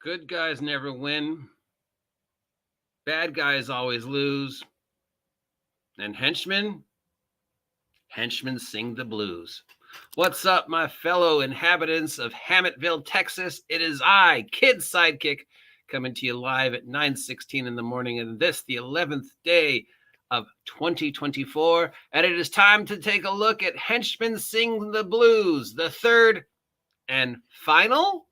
Good guys never win. Bad guys always lose. And henchmen sing the blues. What's up, my fellow inhabitants of Hammetville, Texas? It is I, Kid Sidekick, coming to you live at 9:16 in the morning, and this, the 11th day of 2024. And it is time to take a look at Henchmen Sing the Blues, the third and final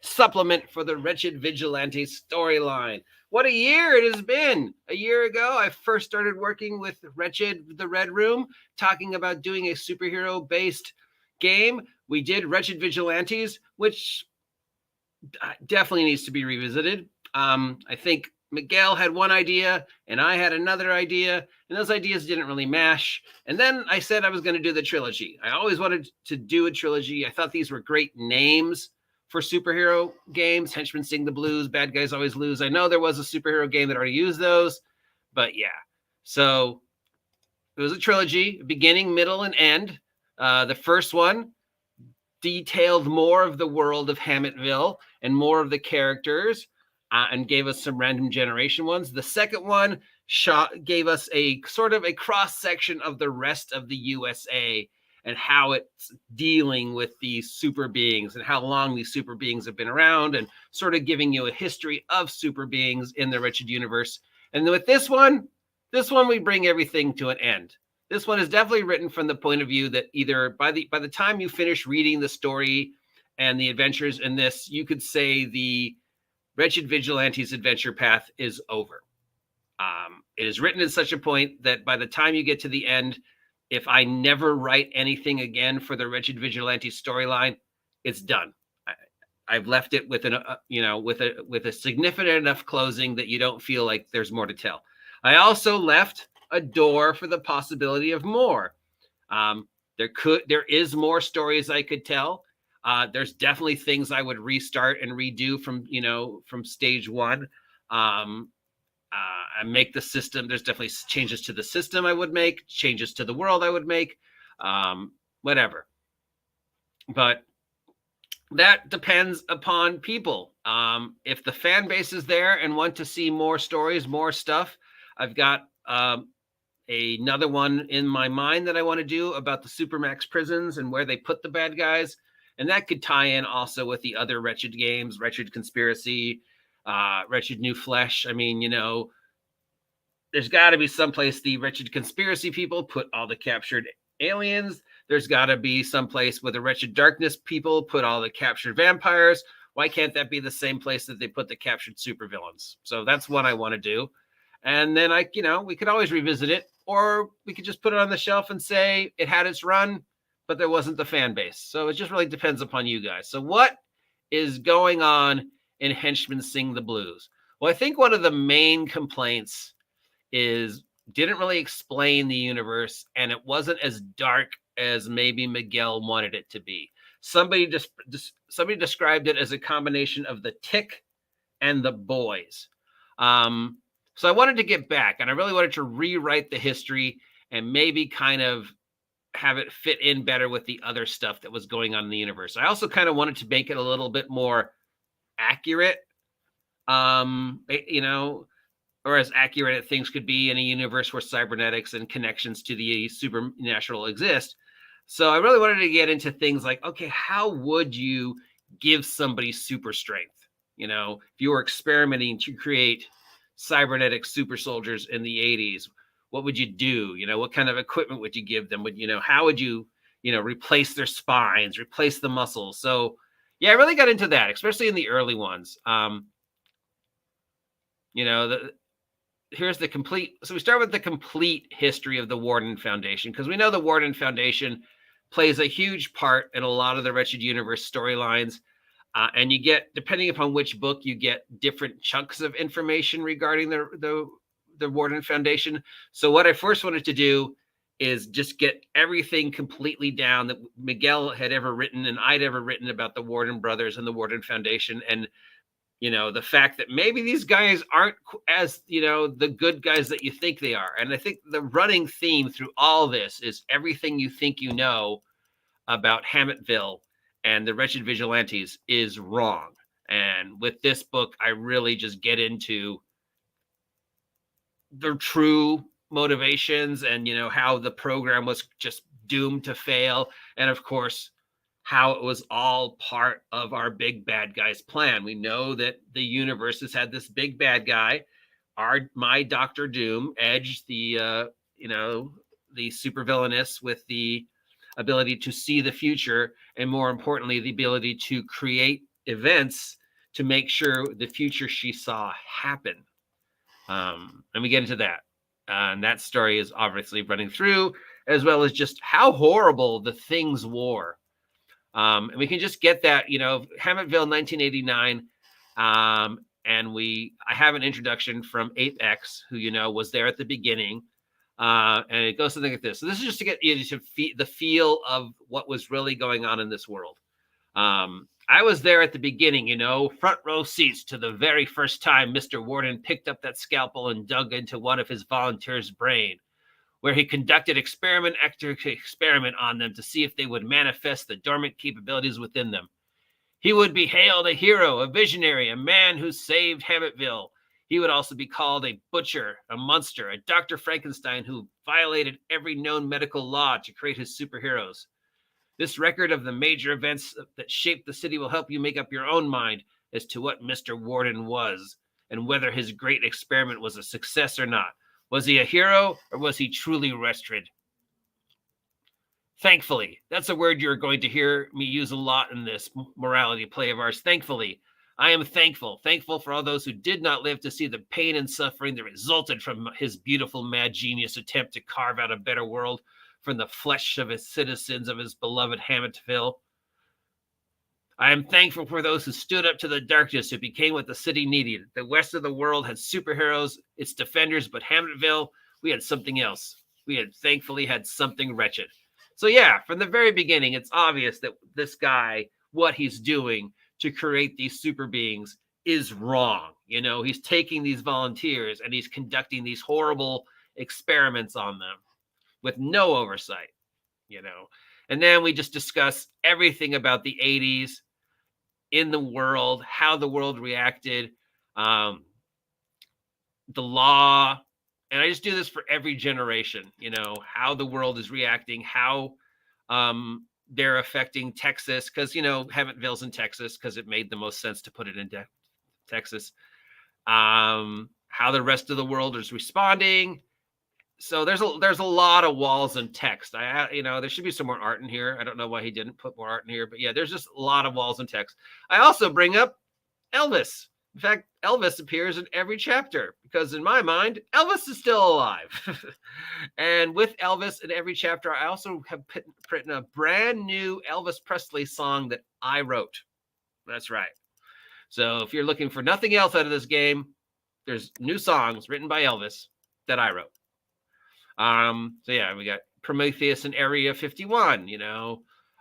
supplement for the Wretched Vigilantes storyline. What a year it has been. A year ago, I first started working with Wretched, the Red Room, talking about doing a superhero-based game. We did Wretched Vigilantes, which definitely needs to be revisited. I think Miguel had one idea and I had another idea, and those ideas didn't really mash. And then I said I was going to do the trilogy. I always wanted to do a trilogy. I thought these were great names for superhero games. Henchmen Sing the Blues, Bad Guys Always Lose. I know there was a superhero game that already used those, but yeah. So it was a trilogy, beginning, middle, and end. The first one detailed more of the world of Hammetville and more of the characters, and gave us some random generation ones. The second one gave us a sort of a cross-section of the rest of the USA and how it's dealing with these super beings and how long these super beings have been around, and sort of giving you a history of super beings in the Wretched universe. And with this one we bring everything to an end. This one is definitely written from the point of view that either by the time you finish reading the story and the adventures in this, you could say the Wretched Vigilantes adventure path is over. It is written at such a point that by the time you get to the end, if I never write anything again for the Wretched Vigilantes storyline, it's done. I've left it with with a significant enough closing that you don't feel like there's more to tell. I also left a door for the possibility of more. There is more stories I could tell. There's definitely things I would restart and redo from stage one. I make the system. There's definitely changes to the system I would make, changes to the world I would make, whatever. But that depends upon people. If the fan base is there and want to see more stories, more stuff, I've got another one in my mind that I want to do about the Supermax prisons and where they put the bad guys. And that could tie in also with the other Wretched games, Wretched Conspiracy, Wretched New Flesh. I mean, there's got to be someplace the Wretched Conspiracy people put all the captured aliens. There's got to be someplace where the Wretched Darkness people put all the captured vampires. Why can't that be the same place that they put the captured supervillains? So that's what I want to do. And then we could always revisit it, or we could just put it on the shelf and say it had its run, but there wasn't the fan base. So it just really depends upon you guys. So what is going on in Henchmen Sing the Blues? Well, I think one of the main complaints is didn't really explain the universe, and it wasn't as dark as maybe Miguel wanted it to be. Somebody described it as a combination of the Tick and the Boys. So I wanted to get back, and I really wanted to rewrite the history and maybe kind of have it fit in better with the other stuff that was going on in the universe. I also kind of wanted to make it a little bit more accurate, or as accurate as things could be in a universe where cybernetics and connections to the supernatural exist. So I really wanted to get into things like, okay, how would you give somebody super strength? If you were experimenting to create cybernetic super soldiers in the 80s, what would you do? What kind of equipment would you give them? How would you, replace their spines, replace the muscles? So yeah, I really got into that, especially in the early ones. Here's the complete. So we start with the complete history of the Warden Foundation, because we know the Warden Foundation plays a huge part in a lot of the Wretched Universe storylines. And you get, depending upon which book, you get different chunks of information regarding the Warden Foundation. So what I first wanted to do is just get everything completely down that Miguel had ever written and I'd ever written about the Warden brothers and the Warden Foundation. And, the fact that maybe these guys aren't as, the good guys that you think they are. And I think the running theme through all this is everything you think you know about Hammetville and the Wretched Vigilantes is wrong. And with this book, I really just get into the true motivations and, how the program was just doomed to fail. And of course, how it was all part of our big bad guy's plan. We know that the universe has had this big bad guy, my Doctor Doom, Edge, the supervillainess with the ability to see the future, and more importantly, the ability to create events to make sure the future she saw happen. And we get into that. And that story is obviously running through, as well as just how horrible the Things war. And we can just get that, Hammetville 1989. And I have an introduction from 8X, who, was there at the beginning. And it goes something like this. So this is just to get you to the feel of what was really going on in this world. I was there at the beginning, front row seats to the very first time Mr. Warden picked up that scalpel and dug into one of his volunteers' brain, where he conducted experiment after experiment on them to see if they would manifest the dormant capabilities within them. He would be hailed a hero, a visionary, a man who saved Hammetville. He would also be called a butcher, a monster, a Dr. Frankenstein who violated every known medical law to create his superheroes. This record of the major events that shaped the city will help you make up your own mind as to what Mr. Warden was and whether his great experiment was a success or not. Was he a hero or was he truly wretched? Thankfully, that's a word you're going to hear me use a lot in this morality play of ours. Thankfully, I am thankful for all those who did not live to see the pain and suffering that resulted from his beautiful mad genius attempt to carve out a better world from the flesh of his citizens of his beloved Hammetville. I am thankful for those who stood up to the darkness who became what the city needed. The rest of the world had superheroes, its defenders, but Hammetville, we had something else. We had thankfully had something wretched. So yeah, from the very beginning, it's obvious that this guy, what he's doing to create these super beings is wrong. He's taking these volunteers and he's conducting these horrible experiments on them with no oversight, And then we just discuss everything about the 80s in the world, how the world reacted, the law. And I just do this for every generation, how the world is reacting, how they're affecting Texas, because, Hammetville's in Texas because it made the most sense to put it in Texas. How the rest of the world is responding. So there's a lot of walls and text. There should be some more art in here. I don't know why he didn't put more art in here, but yeah, there's just a lot of walls and text. I also bring up Elvis. In fact, Elvis appears in every chapter because in my mind, Elvis is still alive. And with Elvis in every chapter, I also have written a brand new Elvis Presley song that I wrote. That's right. So if you're looking for nothing else out of this game, there's new songs written by Elvis that I wrote. So yeah, we got Prometheus in Area 51,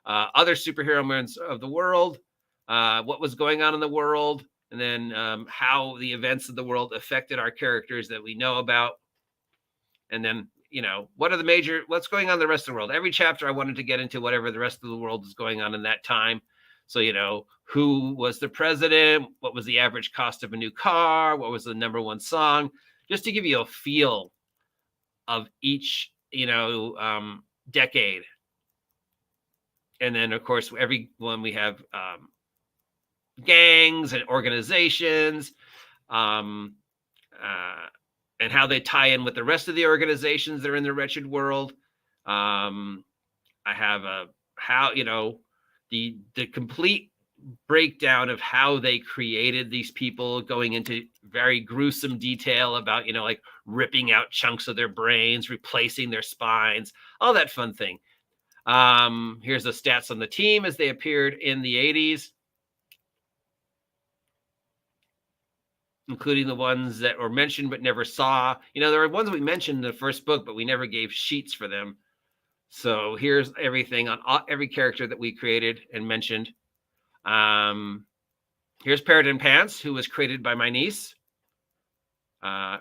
other superhero moments of the world, what was going on in the world, and then how the events of the world affected our characters that we know about. And then, what's going on in the rest of the world. Every chapter I wanted to get into whatever the rest of the world is going on in that time. So, who was the president? What was the average cost of a new car? What was the number one song? Just to give you a feel of each, decade. And then, of course, every one we have gangs and organizations, and how they tie in with the rest of the organizations that are in the Wretched world. I have the complete breakdown of how they created these people, going into very gruesome detail about, like ripping out chunks of their brains, replacing their spines, all that fun thing. Here's the stats on the team as they appeared in the 80s, including the ones that were mentioned but never saw. There were ones we mentioned in the first book, but we never gave sheets for them. So here's everything on every character that we created and mentioned. Here's Paradin Pants, who was created by my niece.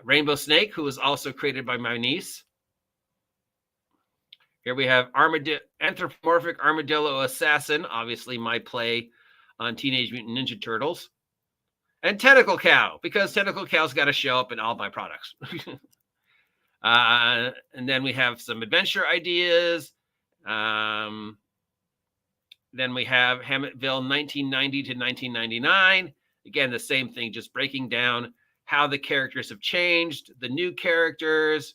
Rainbow Snake, who was also created by my niece. Here we have Anthropomorphic Armadillo Assassin, obviously my play on Teenage Mutant Ninja Turtles. And Tentacle Cow, because Tentacle Cow's got to show up in all my products. And then we have some adventure ideas. Then we have Hammetville 1990 to 1999. Again, the same thing, just breaking down how the characters have changed, the new characters,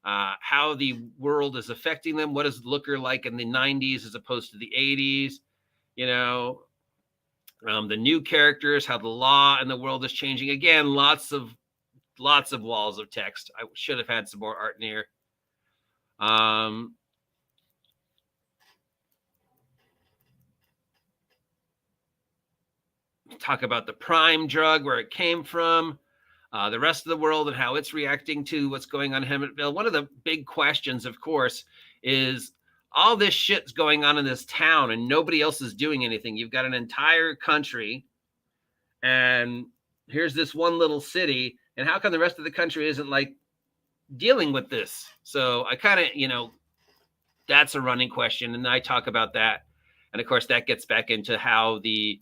how the world is affecting them. What is Looker like in the 90s as opposed to the 80s? You know, the new characters, how the law and the world is changing. Again, lots of walls of text. I should have had some more art in here. Talk about the prime drug, where it came from, the rest of the world and how it's reacting to what's going on in Hammetville. One of the big questions, of course, is all this shit's going on in this town and nobody else is doing anything. You've got an entire country and here's this one little city, and how come the rest of the country isn't like dealing with this? So I kind of, that's a running question, and I talk about that. And of course, that gets back into how the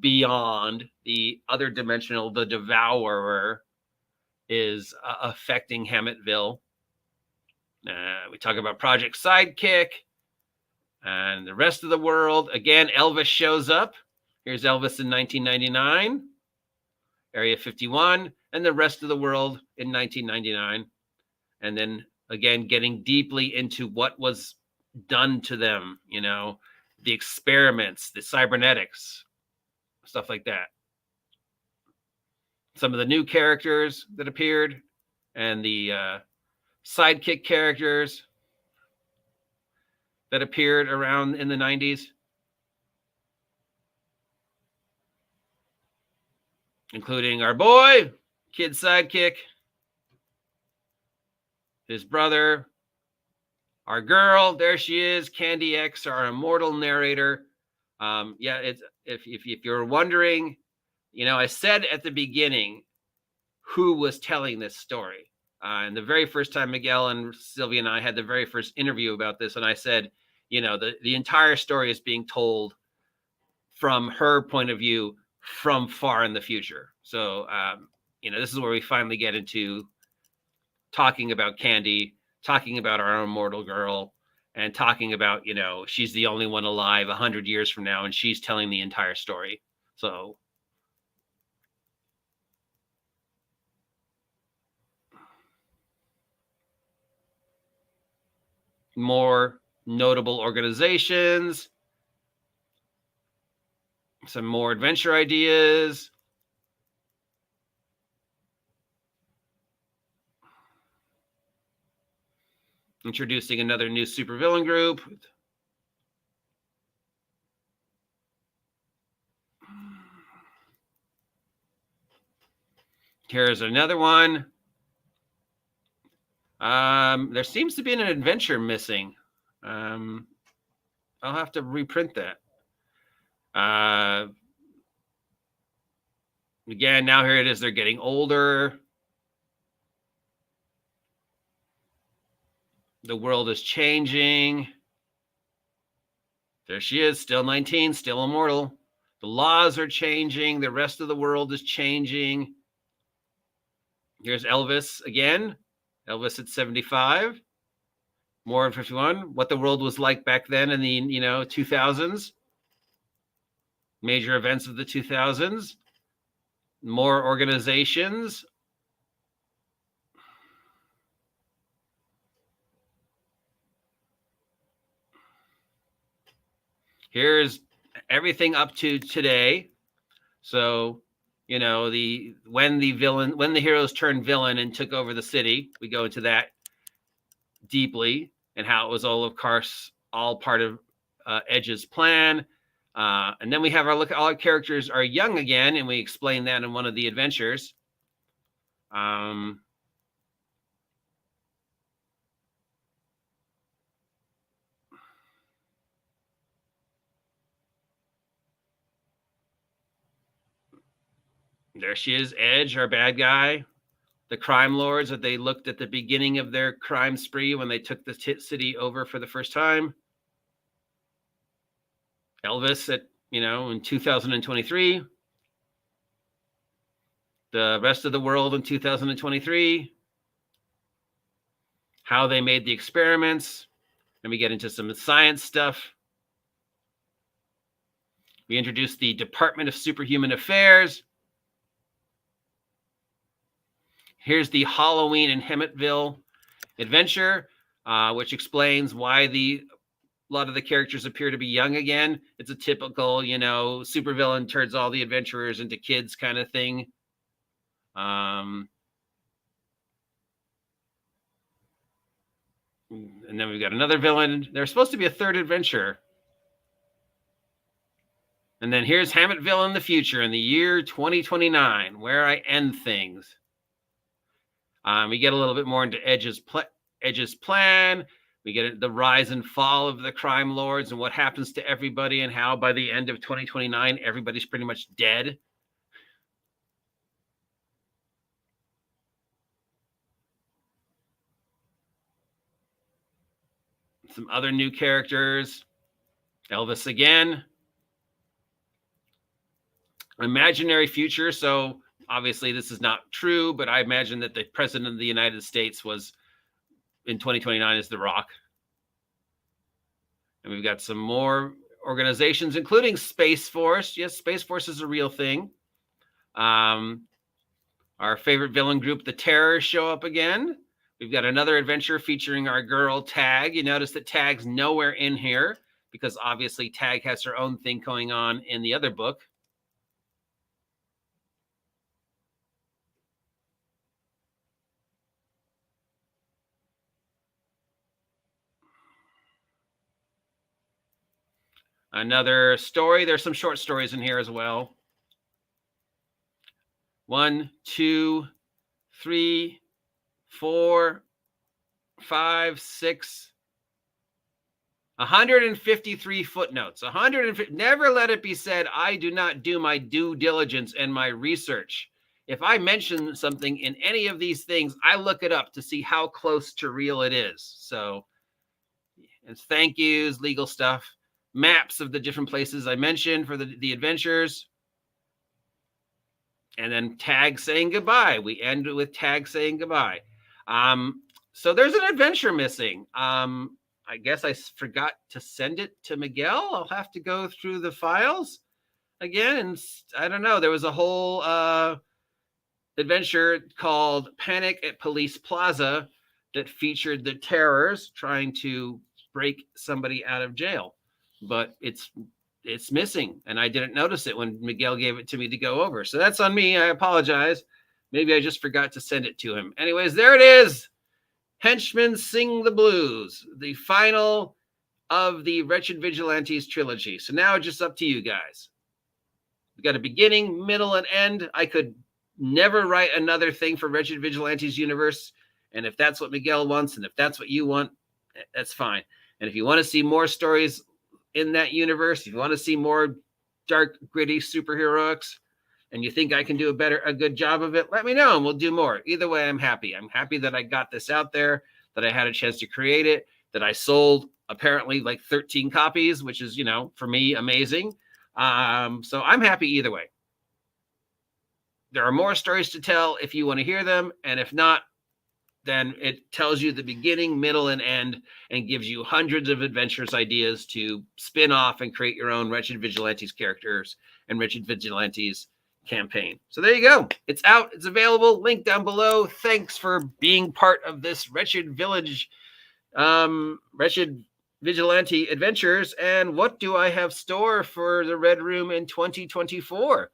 beyond, the other dimensional, the devourer, is affecting Hammetville. We talk about Project Sidekick and the rest of the world. Again, Elvis shows up. Here's Elvis in 1999, Area 51, and the rest of the world in 1999. And then again, getting deeply into what was done to them, the experiments, the cybernetics, stuff like that. Some of the new characters that appeared and the sidekick characters that appeared around in the 90s, including our boy, Kid Sidekick, his brother, our girl, there she is, Candy X, our immortal narrator. It's if you're wondering, I said at the beginning who was telling this story. And the very first time Miguel and Sylvia and I had the very first interview about this, and I said, the entire story is being told from her point of view from far in the future. So, this is where we finally get into talking about Candy, talking about our immortal girl, and talking about, she's the only one alive 100 years from now, and she's telling the entire story. So more notable organizations, some more adventure ideas. Introducing another new supervillain group. Here's another one. There seems to be an adventure missing. I'll have to reprint that. Again, now here it is. They're getting older. The world is changing. There she is, still 19, still immortal. The laws are changing. The rest of the world is changing. Here's Elvis again. Elvis at 75. More in 51. What the world was like back then in the 2000s. Major events of the 2000s. More organizations. Here's everything up to today. So, when the heroes turned villain and took over the city, we go into that deeply, and how it was all, of course, all part of Edge's plan. And then we have all our characters are young again, and we explain that in one of the adventures. There she is, Edge, our bad guy. The crime lords that they looked at the beginning of their crime spree when they took the city over for the first time. Elvis at, in 2023. the rest of the world in 2023, how they made the experiments, and we get into some science stuff. We introduce the Department of Superhuman Affairs. Here's the Halloween in Hemmetville adventure, which explains why a lot of the characters appear to be young again. It's a typical, supervillain turns all the adventurers into kids kind of thing. And then we've got another villain. There's supposed to be a third adventure. And then here's Hammetville in the future, in the year 2029, where I end things. We get a little bit more into Edge's plan. We get the rise and fall of the crime lords and what happens to everybody, and how by the end of 2029, everybody's pretty much dead. Some other new characters. Elvis again. Imaginary future. So obviously this is not true, but I imagine that the president of the United States was in 2029 is The Rock. And we've got some more organizations, including Space Force. Yes, Space Force is a real thing. Our favorite villain group, the Terrors, show up again. We've got another adventure featuring our girl, Tag. You notice that Tag's nowhere in here because obviously Tag has her own thing going on in the other book. Another story. There's some short stories in here as well. 1, 2, 3, 4, 5, 6, 153 footnotes. 150. Never let it be said, I do not do my due diligence and my research. If I mention something in any of these things, I look it up to see how close to real it is. So it's thank yous, legal stuff, maps of the different places I mentioned for the adventures. And then Tag saying goodbye. We end with Tag saying goodbye. So there's an adventure missing. I guess I forgot to send it to Miguel. I'll have to go through the files again. And I don't know. There was a whole adventure called Panic at Police Plaza that featured the Terrors trying to break somebody out of jail. But it's missing, and I didn't notice it when Miguel gave it to me to go over. So that's on me. I apologize. Maybe I just forgot to send it to him. Anyways, there it is. Henchmen Sing the Blues, the final of the Wretched Vigilantes trilogy. So now it's just up to you guys. We got a beginning, middle, and end. I could never write another thing for Wretched Vigilantes universe. And if that's what Miguel wants, and if that's what you want, that's fine. And if you want to see more stories in that universe, if you want to see more dark, gritty superheroics, and you think I can do a good job of it, let me know and we'll do more. Either way, I'm happy. I'm happy that I got this out there, that I had a chance to create it, that I sold apparently like 13 copies, which is, for me, amazing. So I'm happy either way. There are more stories to tell if you want to hear them. And if not, then it tells you the beginning, middle, and end, and gives you hundreds of adventures ideas to spin off and create your own Wretched Vigilantes characters and Wretched Vigilantes campaign. So there you go. It's out. It's available. Link down below. Thanks for being part of this Wretched Vigilante adventures. And what do I have store for the Red Room in 2024?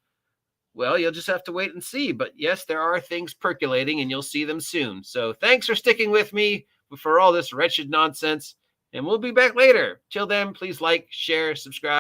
Well, you'll just have to wait and see. But yes, there are things percolating and you'll see them soon. So thanks for sticking with me for all this wretched nonsense. And we'll be back later. Till then, please like, share, subscribe.